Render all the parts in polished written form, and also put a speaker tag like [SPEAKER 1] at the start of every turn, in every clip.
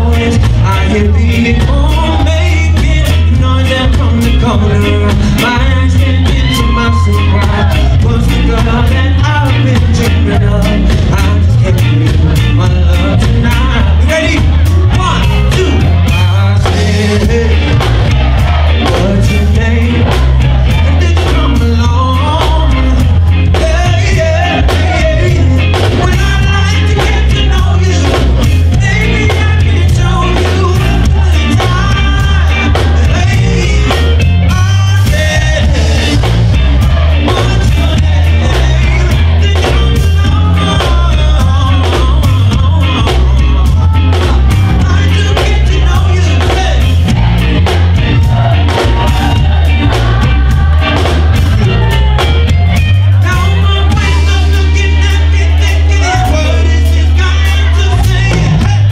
[SPEAKER 1] voice. I hear people making noise from the corner. My eyes can't get to my surprise. Was the girl that I've been dreaming of. I just can't believe my love tonight. You ready? 1, 2. I said, hey, what's your name? And did you come along? Yeah, yeah, yeah. When I like to get to know you, maybe I can show you the time. Hey, I said, hey, what's your name? Did you come along? I do get to know you, hey. Now my ways of looking at me, thinking it's what is this got to say?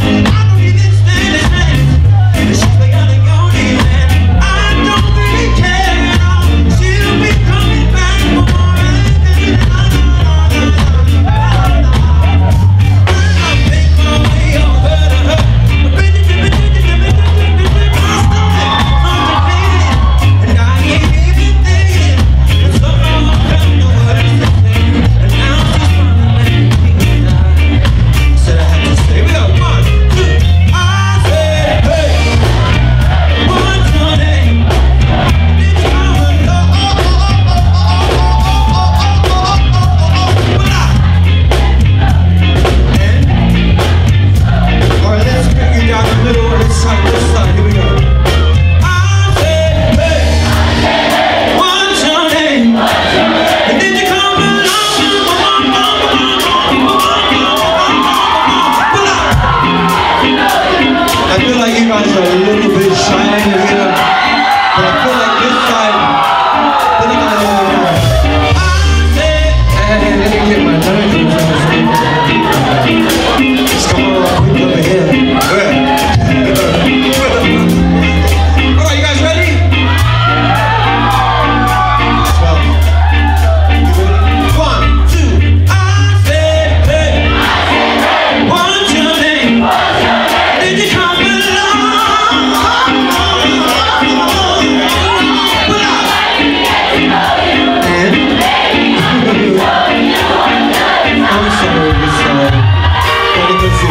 [SPEAKER 1] Hey, I don't even stand a chance. She's the other only man. I don't really care at all. She'll be coming back for more. I make my way over to her. And I ain't even thinking. And somehow I found the words to say. And now she's running at me. Said I had to stay. We go 1, 2. I said, hey, what's your name? Did you come along? Alright, let's bring you down the middle of this side. Here we go. I said, hey, what's your name? And did you come along? I feel like you guys are a little bit shy here, but I feel like this side, I said, hey, let me get my nerves. Just come on, quick over here. Alright, you guys ready? Well, you ready? 1, 2. I said, hey, what's your name? Did you come along? I'm sorry, this side. But it was you.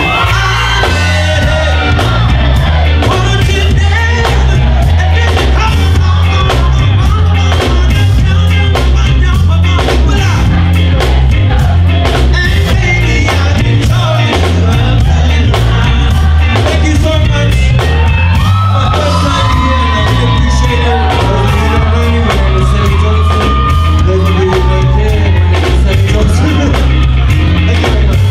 [SPEAKER 1] What's your name? And did you come along? And baby, I can show you a better time. Thank you so much. My first time here, and I really appreciate it. Those of you who don't know me, my name is Sammy J. Those of you who don't care, my name is Sammy J. Thank you very much.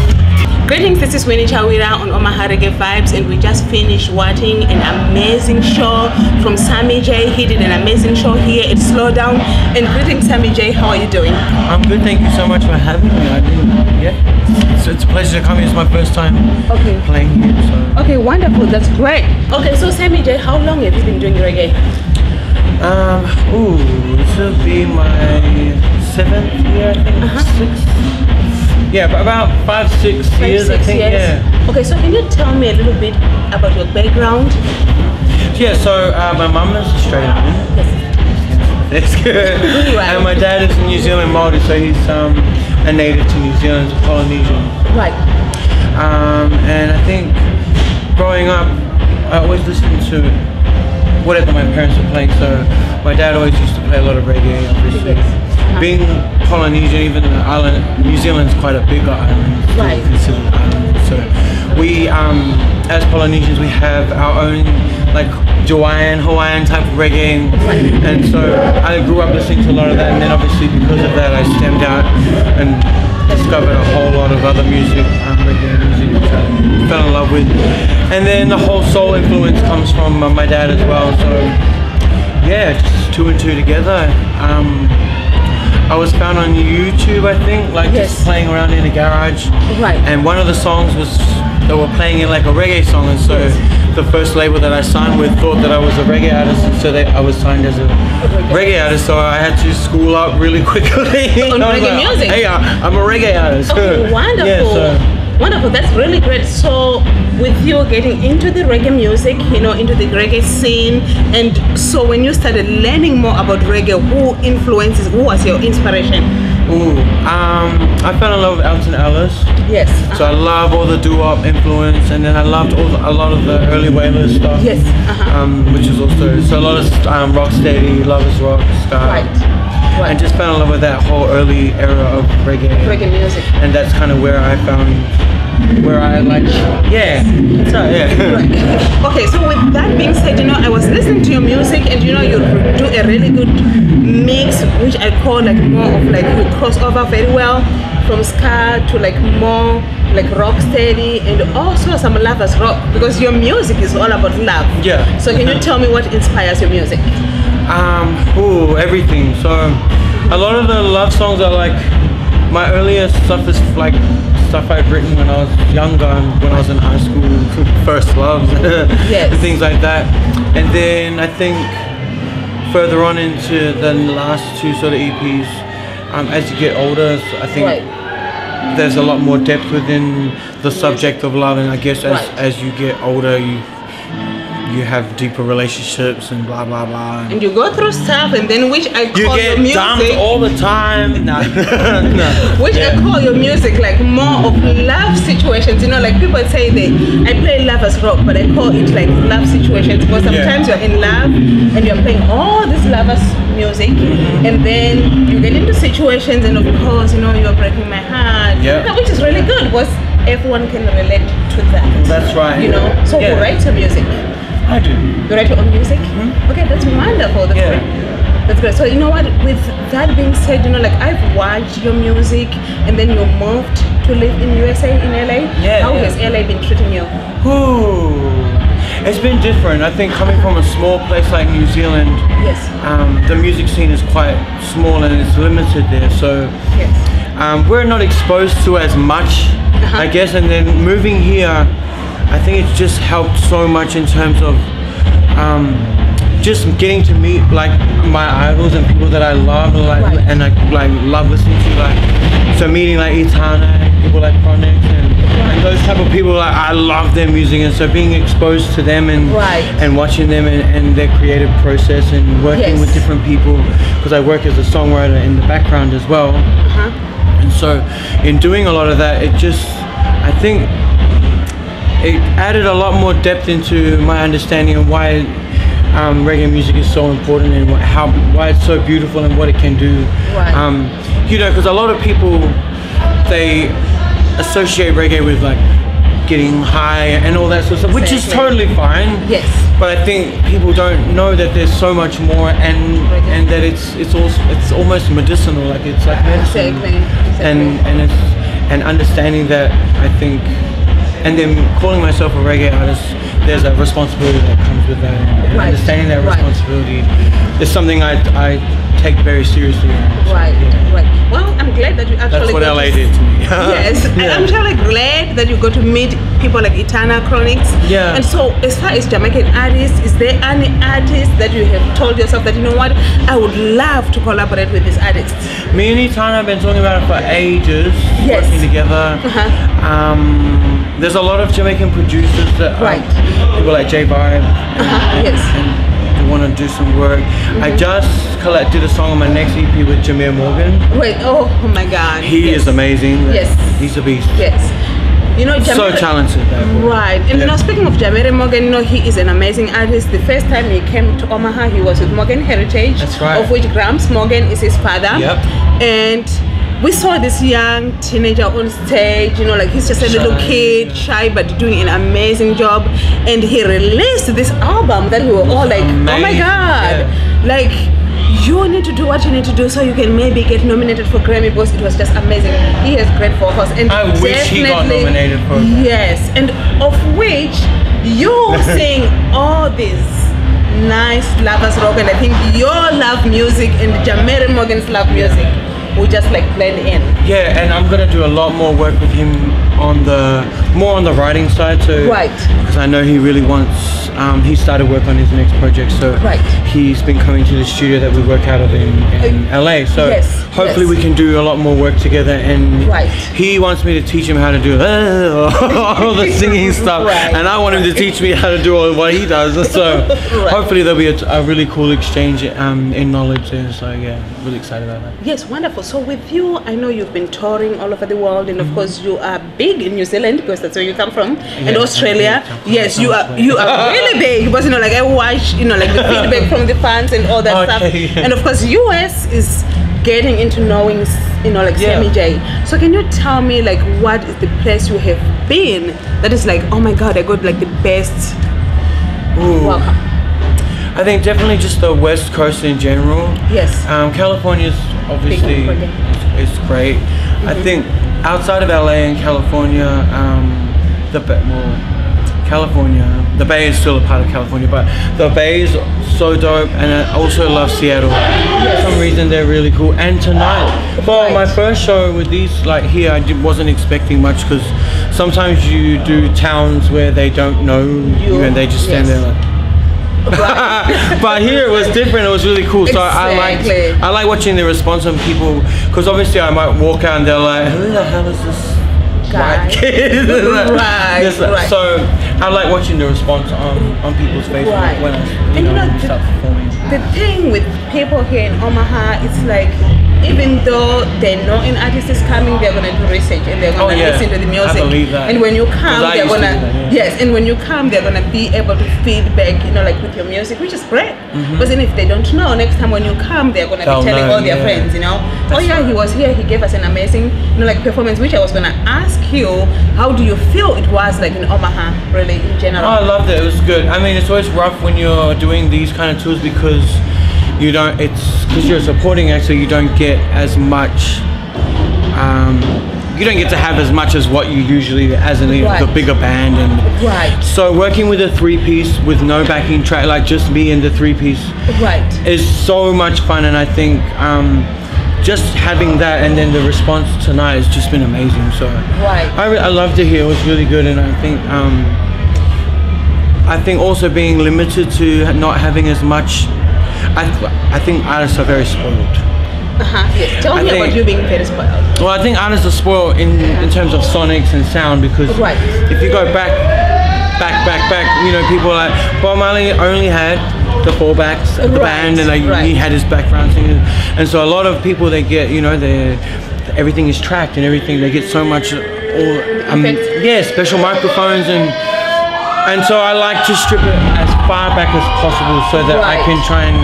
[SPEAKER 2] Greetings, this is Winnie Chawira on Omaha Reggae Vibes, and we just finished watching an amazing show from Sammy J. He did an amazing show here at Slowdown. And greetings, Sammy J. How are you doing?
[SPEAKER 3] I'm good, thank you so much for having me. It's a pleasure to come here. It's my first time playing here. So.
[SPEAKER 2] Okay, wonderful. That's great. Okay, so Sammy J, how long have you been doing reggae?
[SPEAKER 3] This will be my 7th year, I think. 6th. Yeah, but about 5, 6 years, I think.
[SPEAKER 2] Years.
[SPEAKER 3] Yeah.
[SPEAKER 2] Okay, so can you tell me a little bit about your background?
[SPEAKER 3] Yeah, so my mum is Australian. That's good.
[SPEAKER 2] Right.
[SPEAKER 3] And my dad is a New Zealand Māori, so he's a native to New Zealand, a Polynesian.
[SPEAKER 2] Right.
[SPEAKER 3] And I think growing up, I always listened to whatever my parents were playing. So my dad always used to play a lot of reggae, obviously. Being Polynesian, even the island, New Zealand's quite a big island.
[SPEAKER 2] Right.
[SPEAKER 3] Considered an island. So we, as Polynesians, we have our own like Hawaiian type of reggae, and so I grew up listening to a lot of that, and then obviously because of that I stemmed out and discovered a whole lot of other music, reggae music, which I fell in love with. And then the whole soul influence comes from my dad as well, so yeah, just 2 and 2 together. I was found on YouTube, I think, like just playing around in a garage.
[SPEAKER 2] Right.
[SPEAKER 3] And one of the songs was, they were playing it like a reggae song, and so the first label that I signed with thought that I was a reggae artist, and so I was signed as a reggae artist, so I had to school up really quickly.
[SPEAKER 2] On reggae music?
[SPEAKER 3] Hey, I'm a reggae artist.
[SPEAKER 2] Okay, wonderful.
[SPEAKER 3] Yeah, so.
[SPEAKER 2] Wonderful, that's really great. So with you getting into the reggae music, you know, into the reggae scene, and so when you started learning more about reggae, who was your inspiration?
[SPEAKER 3] I fell in love with Elton Ellis.
[SPEAKER 2] Yes.
[SPEAKER 3] So I love all the doo-wop influence, and then I loved a lot of the early Wailers stuff.
[SPEAKER 2] Yes.
[SPEAKER 3] Which is also a lot of rocksteady, Lovers Rock stuff.
[SPEAKER 2] Right.
[SPEAKER 3] And just fell in love with that whole early era of reggae.
[SPEAKER 2] Reggae music.
[SPEAKER 3] And that's kind of where I found, where I like, yeah.
[SPEAKER 2] Right. Okay, so with that being said, you know, I was listening to your music, and you know, you do a really good mix, which I call like more of like, you cross over very well from ska to like more like rock steady, and also some lovers rock, because your music is all about love.
[SPEAKER 3] Yeah.
[SPEAKER 2] So can you tell me what inspires your music?
[SPEAKER 3] Everything. So a lot of the love songs are like, my earliest stuff is like stuff I've written when I was younger and when I was in high school, first loves,
[SPEAKER 2] yes.
[SPEAKER 3] things like that. And then I think further on into the last two sort of EPs, as you get older, I think there's a lot more depth within the subject of love, and I guess as you get older, you have deeper relationships and blah blah blah.
[SPEAKER 2] And you go through stuff, and then which I call your music. You get dumped
[SPEAKER 3] all the time. No.
[SPEAKER 2] Which I call your music like more of love situations. You know, like people say I play lovers rock, but I call it like love situations, because sometimes you're in love and you're playing all this lovers music, and then you get into situations, and of course, you know, you're breaking my heart.
[SPEAKER 3] Yeah.
[SPEAKER 2] Which is really good, because everyone can relate to that.
[SPEAKER 3] That's right.
[SPEAKER 2] You know, so who writes your music?
[SPEAKER 3] I do.
[SPEAKER 2] You write your own music? Okay, that's wonderful. That's great. That's great. So you know what? With that being said, you know, like I've watched your music, and then you moved to live in USA, in LA. How has LA been treating you?
[SPEAKER 3] It's been different. I think coming from a small place like New Zealand, the music scene is quite small and it's limited there. So we're not exposed to as much, I guess. And then moving here, I think it's just helped so much in terms of just getting to meet like my idols and people that I love, and I like love listening to, like, so meeting like Itana and people like Chronic and those type of people, like I love their music, and so being exposed to them and watching them and their creative process and working with different people, because I work as a songwriter in the background as well. And so in doing a lot of that, it just, I think it added a lot more depth into my understanding of why reggae music is so important, and why it's so beautiful and what it can do. You know, because a lot of people, they associate reggae with like getting high and all that sort of stuff, which is totally fine. But I think people don't know that there's so much more, and that it's almost medicinal, like it's like medicine. And understanding that, I think, and then calling myself a reggae artist, there's a responsibility that comes with that, and understanding that responsibility is something I take very seriously.
[SPEAKER 2] Well, I'm glad that you actually.
[SPEAKER 3] That's what LA did to me.
[SPEAKER 2] Yes, and I'm actually glad that you got to meet people like Itana, Chronics. And so, as far as Jamaican artists, is there any artist that you have told yourself that, you know what, I would love to collaborate with this artist?
[SPEAKER 3] Me and Itana have been talking about it for ages, working together. There's a lot of Jamaican producers that people like J Vibe and want to do some work. I just did a song on my next EP with Jameer Morgan.
[SPEAKER 2] Oh my God.
[SPEAKER 3] He is amazing. He's a beast.
[SPEAKER 2] You know,
[SPEAKER 3] so talented.
[SPEAKER 2] And you know, speaking of Jameer Morgan, you know, he is an amazing artist. The first time he came to Omaha, he was with Morgan Heritage, of which Gramps Morgan is his father. And we saw this young teenager on stage, you know, like he's just a little kid, shy, but doing an amazing job. And he released this album that we were all like, oh my God, like, you need to do what you need to do so you can maybe get nominated for Grammy, because it was just amazing. He has great vocals, and
[SPEAKER 3] I wish he got nominated for that.
[SPEAKER 2] Yes, and of which you sing all these nice lovers rock, and I think your love music and Jameer Morgan's love music will just like blend in. And I'm gonna do a lot more work with him on the writing side, so because I know he really wants he started work on his next project, so he's been coming to the studio that we work out of in LA, so
[SPEAKER 3] hopefully we can do a lot more work together. And he wants me to teach him how to do all the singing stuff, and I want him to teach me how to do all what he does. So hopefully there'll be a really cool exchange in knowledge there. So yeah, really excited about that.
[SPEAKER 2] Yes, wonderful. So with you, I know you've been touring all over the world, and of course you are big in New Zealand because that's where you come from, and Australia. Yes, you are really big because like I watch like the feedback from the fans and all that stuff. And of course US is getting into knowing Sammy J. So can you tell me like what is the place you have been that is like, oh my god, I got like the best welcome?
[SPEAKER 3] I think definitely just the West Coast in general. Yes. California's obviously is great. I think outside of LA and California, the Bay is still a part of California, but the Bay is so dope, and I also love Seattle. For some reason they're really cool. And tonight, for my first show with these, like here, I wasn't expecting much because sometimes you do towns where they don't know you and they just stand there like. But here it was different. It was really cool. So I like watching the response on people, because obviously I might walk out and they're like, who the hell is this white kid? So I like watching the response on people's faces when I start performing.
[SPEAKER 2] The thing with people here in Omaha, it's like, even though they know an artist is coming, they're gonna do research and they're gonna listen to the music.
[SPEAKER 3] I believe that.
[SPEAKER 2] And when you come, they're gonna and when you come, they're gonna be able to feedback, like with your music, which is great. Because then if they don't know, next time when you come, they're gonna be telling all their friends, oh yeah, he was here, he gave us an amazing, performance. Which I was gonna ask you, how do you feel it was like in Omaha, really in general?
[SPEAKER 3] Oh, I loved it. It was good. I mean, it's always rough when you're doing these kind of tours because because you're a supporting act, so you don't get as much, you don't get to have as much as what you usually as in the bigger band. And so working with a 3-piece with no backing track, like just me and the 3-piece, is so much fun. And I think just having that and then the response tonight has just been amazing. So I loved it here. It was really good. And I think also being limited to not having as much, I think artists are very spoiled.
[SPEAKER 2] Yes. Tell me about you being very spoiled.
[SPEAKER 3] Well, I think artists are spoiled in terms of sonics and sound, because if you go back, people like Bob Marley only had the fallbacks of the band, and he had his background singers, and so a lot of people, they get, everything is tracked and everything. They get so much, special microphones and so I like to strip it as far back as possible so that I can try and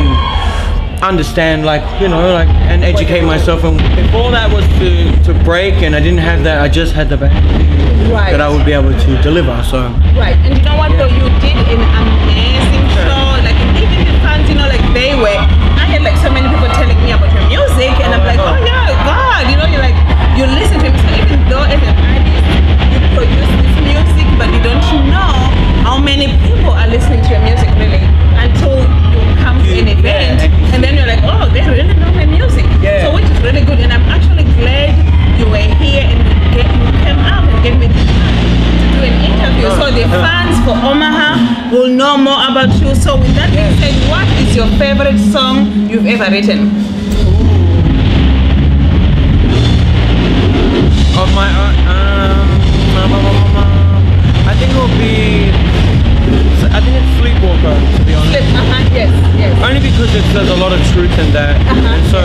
[SPEAKER 3] understand, and educate myself. And before that was to break, and I didn't have that. I just had the band that I would be able to deliver. So
[SPEAKER 2] and you know what? Though you did an amazing show. Like even the fans, they were. I had so many people telling me about your music, and I'm like, oh yeah, God, you're like, you listen to me. So even though as an artist you produce this music, but you don't know how many people are listening to your music really until you come to an event, and then you're like, oh, they really know my music. So which is really good, and I'm actually glad you were here and you came up and gave me the chance to do an interview, so the fans for Omaha will know more about you. So with that being said, what is your favorite song you've ever written?
[SPEAKER 3] Of my I think it'll be, I think it's Sleepwalker, to be honest.
[SPEAKER 2] Yes.
[SPEAKER 3] Only because there's a lot of truth in that. And so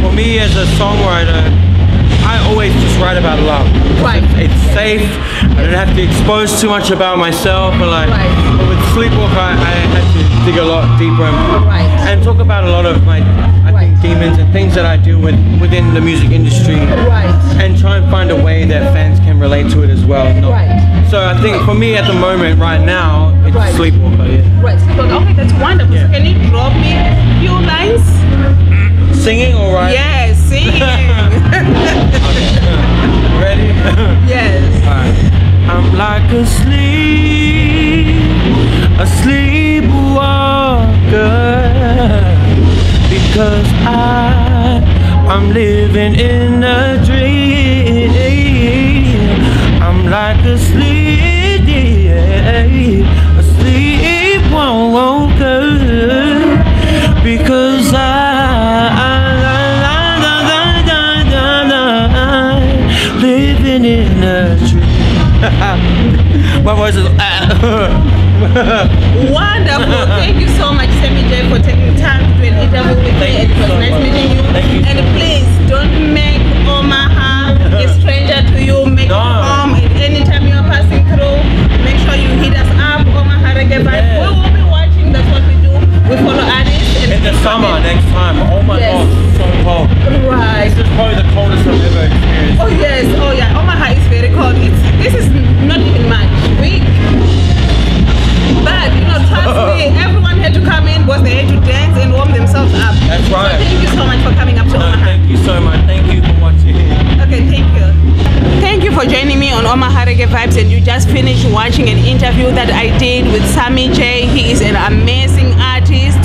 [SPEAKER 3] for me as a songwriter, I always just write about love. It's safe. I don't have to expose too much about myself. But but with Sleepwalker, I had to dig a lot deeper and talk about a lot of my, demons and things that I deal with within the music industry, and try and find a way that fans can relate to it as well. So I think for me at the moment, right now, it's Sleepwalker.
[SPEAKER 2] Sleepwalker. Okay, that's wonderful. So can you drop me a few lines?
[SPEAKER 3] Singing or writing?
[SPEAKER 2] Yes, singing.
[SPEAKER 3] Ready?
[SPEAKER 2] Yes.
[SPEAKER 3] I'm like a sleepwalker, because I'm living in a dream. I'm like a sleepwalker, because My voice is.
[SPEAKER 2] Wonderful. Thank you so much, Sammy J, for taking time to do an interview with me. It was nice meeting you. And please don't make Omaha a stranger to you. Make it home at any time you are passing through. Make sure you hit us up, Omaha Reggae Vibes. We will be watching. That's what we do. We follow artists. And
[SPEAKER 3] in the summer next time. Oh my God, it's so cold.
[SPEAKER 2] Right.
[SPEAKER 3] This is probably the coldest I've ever experienced.
[SPEAKER 2] Oh yes. Oh yeah. Omaha is very cold. This is not even much. But you know, trust me, everyone had to come in because they had to dance and warm themselves up.
[SPEAKER 3] That's right.
[SPEAKER 2] So thank you so much for coming up to Omaha.
[SPEAKER 3] Thank you so much. Thank you for watching.
[SPEAKER 2] Okay, thank you. Thank you for joining me on Omaha Reggae Vibes, and you just finished watching an interview that I did with Sammy J. He is an amazing artist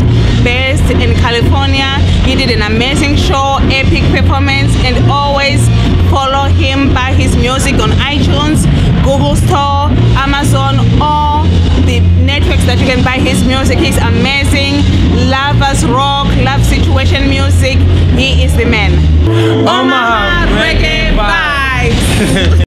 [SPEAKER 2] based in California. He did an amazing show, epic performance, and always follow him, buy his music on iTunes, Google Store, Amazon, or the networks that you can buy his music. He's amazing. Love us rock, love situation music. He is the man. Omaha Reggae Vibes.